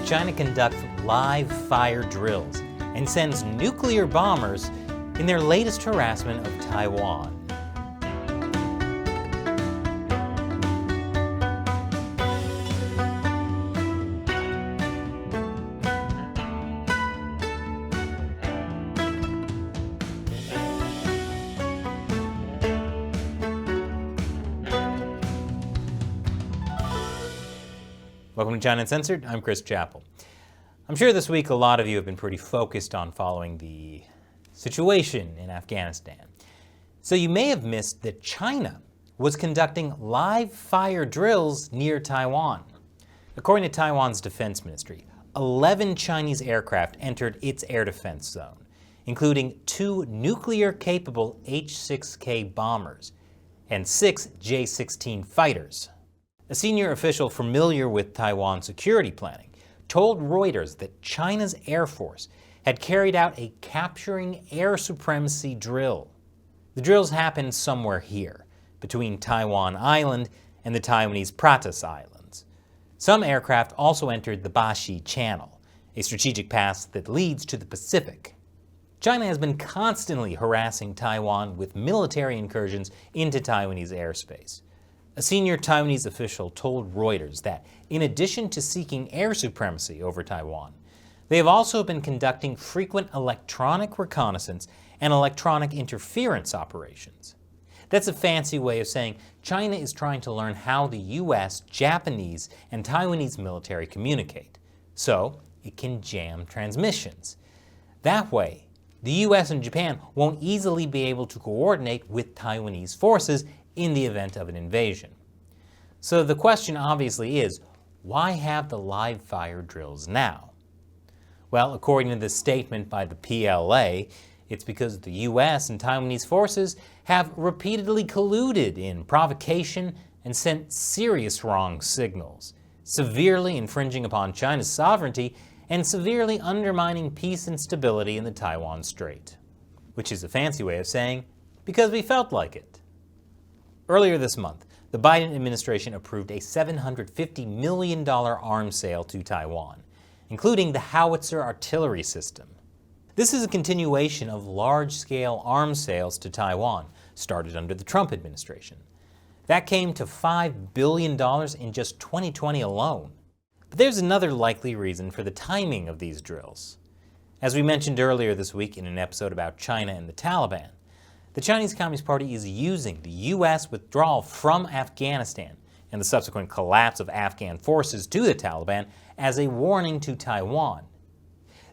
China conducts live fire drills and sends nuclear bombers in their latest harassment of Taiwan. Welcome to China Uncensored. I'm Chris Chappell. I'm sure this week a lot of you have been pretty focused on following the situation in Afghanistan. So you may have missed that China was conducting live fire drills near Taiwan. According to Taiwan's defense ministry, 11 Chinese aircraft entered its air defense zone, including 2 nuclear-capable H-6K bombers and 6 J-16 fighters. A senior official familiar with Taiwan security planning told Reuters that China's Air Force had carried out a capturing air supremacy drill. The drills happened somewhere here, between Taiwan Island and the Taiwanese Pratas Islands. Some aircraft also entered the Bashi Channel, a strategic pass that leads to the Pacific. China has been constantly harassing Taiwan with military incursions into Taiwanese airspace. A senior Taiwanese official told Reuters that, in addition to seeking air supremacy over Taiwan, they have also been conducting frequent electronic reconnaissance and electronic interference operations. That's a fancy way of saying China is trying to learn how the US, Japanese, and Taiwanese military communicate, so it can jam transmissions. That way, the US and Japan won't easily be able to coordinate with Taiwanese forces in the event of an invasion. So the question obviously is, why have the live fire drills now? Well, according to the statement by the PLA, it's because the US and Taiwanese forces have repeatedly colluded in provocation and sent serious wrong signals, severely infringing upon China's sovereignty and severely undermining peace and stability in the Taiwan Strait. Which is a fancy way of saying, because we felt like it. Earlier this month, the Biden administration approved a $750 million arms sale to Taiwan, including the howitzer artillery system. This is a continuation of large-scale arms sales to Taiwan, started under the Trump administration. That came to $5 billion in just 2020 alone. But there's another likely reason for the timing of these drills. As we mentioned earlier this week in an episode about China and the Taliban, the Chinese Communist Party is using the U.S. withdrawal from Afghanistan and the subsequent collapse of Afghan forces to the Taliban as a warning to Taiwan.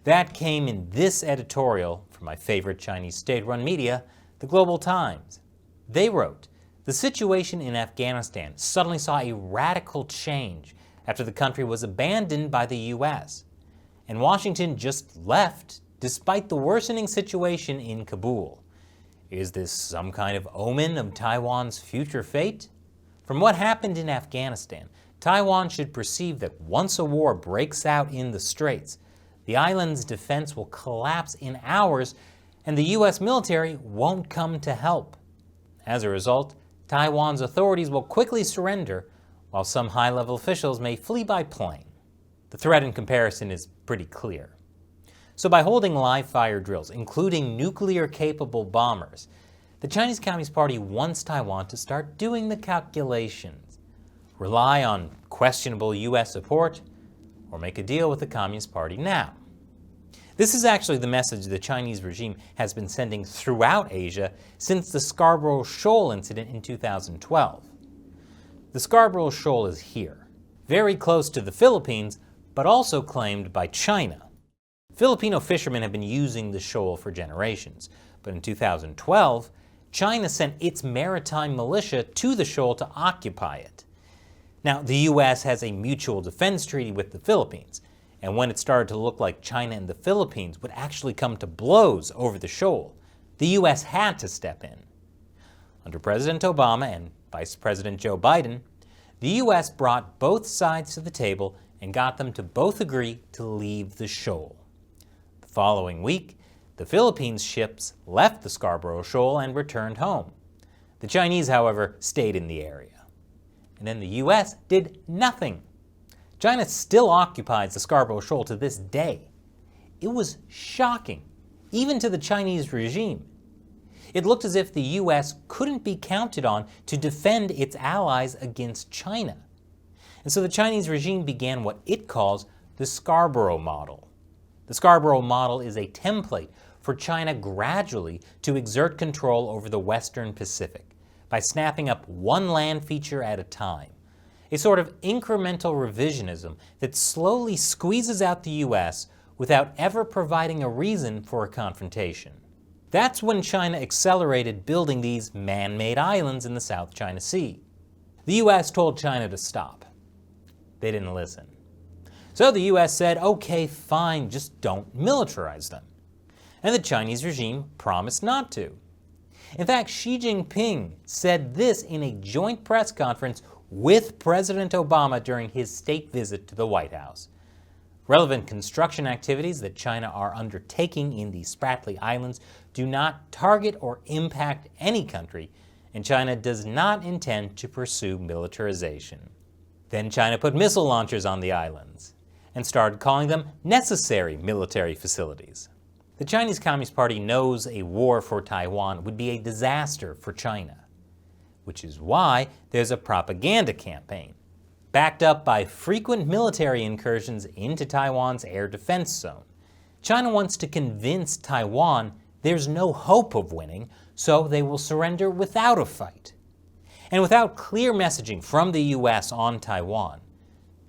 That came in this editorial from my favorite Chinese state-run media, the Global Times. They wrote, "The situation in Afghanistan suddenly saw a radical change after the country was abandoned by the U.S., and Washington just left despite the worsening situation in Kabul. Is this some kind of omen of Taiwan's future fate? From what happened in Afghanistan, Taiwan should perceive that once a war breaks out in the Straits, the island's defense will collapse in hours and the U.S. military won't come to help. As a result, Taiwan's authorities will quickly surrender, while some high-level officials may flee by plane." The threat in comparison is pretty clear. So by holding live fire drills, including nuclear-capable bombers, the Chinese Communist Party wants Taiwan to start doing the calculations, rely on questionable U.S. support, or make a deal with the Communist Party now. This is actually the message the Chinese regime has been sending throughout Asia since the Scarborough Shoal incident in 2012. The Scarborough Shoal is here, very close to the Philippines, but also claimed by China. Filipino fishermen have been using the shoal for generations, but in 2012, China sent its maritime militia to the shoal to occupy it. Now, the U.S. has a mutual defense treaty with the Philippines, and when it started to look like China and the Philippines would actually come to blows over the shoal, the U.S. had to step in. Under President Obama and Vice President Joe Biden, the U.S. brought both sides to the table and got them to both agree to leave the shoal. The following week, the Philippines ships left the Scarborough Shoal and returned home. The Chinese, however, stayed in the area. And then the U.S. did nothing. China still occupies the Scarborough Shoal to this day. It was shocking, even to the Chinese regime. It looked as if the US couldn't be counted on to defend its allies against China. And so the Chinese regime began what it calls the Scarborough Model. The Scarborough Model is a template for China gradually to exert control over the Western Pacific by snapping up one land feature at a time, a sort of incremental revisionism that slowly squeezes out the US without ever providing a reason for a confrontation. That's when China accelerated building these man-made islands in the South China Sea. The US told China to stop. They didn't listen. So the US said, okay, fine, just don't militarize them. And the Chinese regime promised not to. In fact, Xi Jinping said this in a joint press conference with President Obama during his state visit to the White House. Relevant construction activities that China are undertaking in the Spratly Islands do not target or impact any country, and China does not intend to pursue militarization. Then China put missile launchers on the islands and started calling them necessary military facilities. The Chinese Communist Party knows a war for Taiwan would be a disaster for China, which is why there's a propaganda campaign, backed up by frequent military incursions into Taiwan's air defense zone. China wants to convince Taiwan there's no hope of winning, so they will surrender without a fight. And without clear messaging from the US on Taiwan,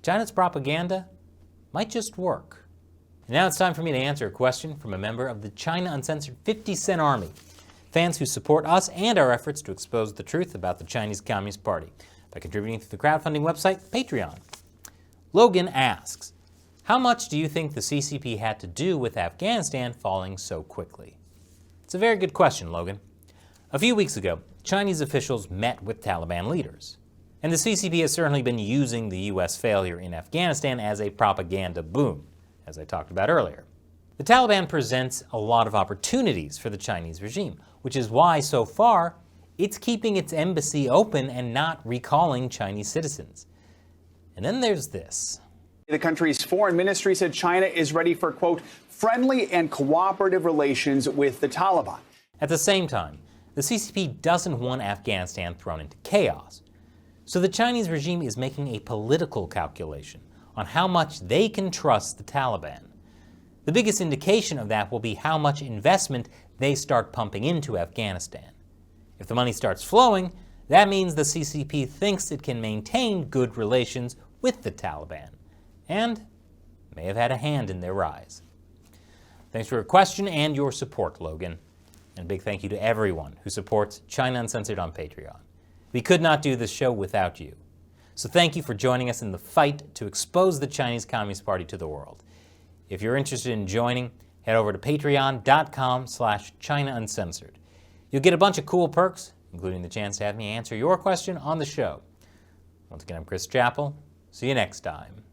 China's propaganda might just work. And now it's time for me to answer a question from a member of the China Uncensored 50 Cent Army, fans who support us and our efforts to expose the truth about the Chinese Communist Party by contributing to the crowdfunding website Patreon. Logan asks, how much do you think the CCP had to do with Afghanistan falling so quickly? It's a very good question, Logan. A few weeks ago, Chinese officials met with Taliban leaders, and the CCP has certainly been using the US failure in Afghanistan as a propaganda boom, as I talked about earlier. The Taliban presents a lot of opportunities for the Chinese regime, which is why, so far, it's keeping its embassy open and not recalling Chinese citizens. And then there's this. The country's foreign ministry said China is ready for, quote, friendly and cooperative relations with the Taliban. At the same time, the CCP doesn't want Afghanistan thrown into chaos. So the Chinese regime is making a political calculation on how much they can trust the Taliban. The biggest indication of that will be how much investment they start pumping into Afghanistan. If the money starts flowing, that means the CCP thinks it can maintain good relations with the Taliban, and may have had a hand in their rise. Thanks for your question and your support, Logan. And a big thank you to everyone who supports China Uncensored on Patreon. We could not do this show without you. So thank you for joining us in the fight to expose the Chinese Communist Party to the world. If you're interested in joining, head over to patreon.com/China Uncensored. You'll get a bunch of cool perks, including the chance to have me answer your question on the show. Once again, I'm Chris Chappell. See you next time.